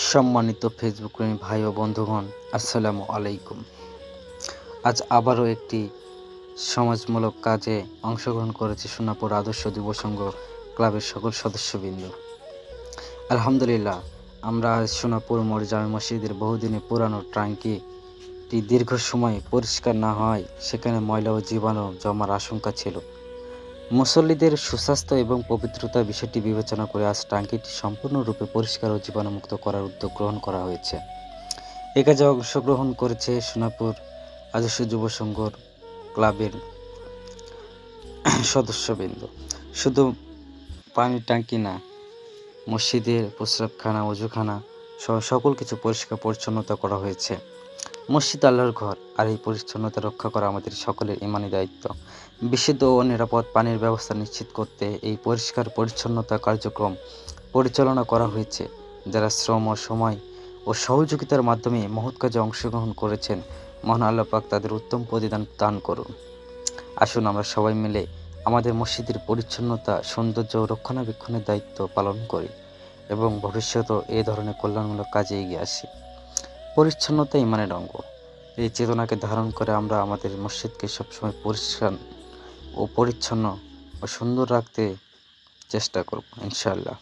সম্মানিত ফেসবুক প্রেমী ভাই ও বন্ধুগণ, আসসালামু আলাইকুম। আজ আবারও একটি সমাজমূলক কাজে অংশগ্রহণ করেছে সোনাপুর আদর্শ যুব সংঘ ক্লাবের সকল সদস্যবৃন্দ। আলহামদুলিল্লাহ, আমরা আজ সোনাপুর মোড় জামে মসজিদের বহুদিনের পুরানো ট্যাঙ্কিটি দীর্ঘ সময় পরিষ্কার না হওয়ায় সেখানে ময়লা ও জীবাণু জমার আশঙ্কা ছিল। মুসল্লিদের সুস্বাস্থ্য এবং পবিত্রতার বিষয়টি বিবেচনা করে আজ ট্যাঙ্কিটি সম্পূর্ণরূপে পরিষ্কার ও জীবাণুমুক্ত করার উদ্যোগ গ্রহণ করা হয়েছে। এ কাজে অংশগ্রহণ করেছে সোনাপুর আদর্শ যুব সংঘর ক্লাবের সদস্যবৃন্দ। শুধু পানির ট্যাঙ্কি না, মসজিদের প্রস্রাবখানা, অজুখানা সহ সকল কিছু পরিষ্কার পরিচ্ছন্নতা করা হয়েছে। মসজিদ আল্লাহর ঘর, আর এই পরিচ্ছন্নতা রক্ষা করা আমাদের সকলের ইমানি দায়িত্ব। বিশুদ্ধ ও নিরাপদ পানির ব্যবস্থা নিশ্চিত করতে এই পরিষ্কার পরিচ্ছন্নতা কার্যক্রম পরিচালনা করা হয়েছে। যারা শ্রম ও সময় ও সহযোগিতার মাধ্যমে মহৎ কাজে অংশগ্রহণ করেছেন, মহান আল্লাহ পাক তাদের উত্তম প্রতিদান দান করুন। আসুন আমরা সবাই মিলে আমাদের মসজিদের পরিচ্ছন্নতা, সৌন্দর্য ও রক্ষণাবেক্ষণের দায়িত্ব পালন করি এবং ভবিষ্যতেও এই ধরনের কল্যাণমূলক কাজে এগিয়ে আসি। পরিচ্ছন্নতা ইমানের অঙ্গ। এই চেতনাকে ধারণ করে আমরা আমাদের মসজিদকে সবসময় পরিষ্কার ও পরিচ্ছন্ন ও সুন্দর রাখতে চেষ্টা করব, ইনশাআল্লাহ।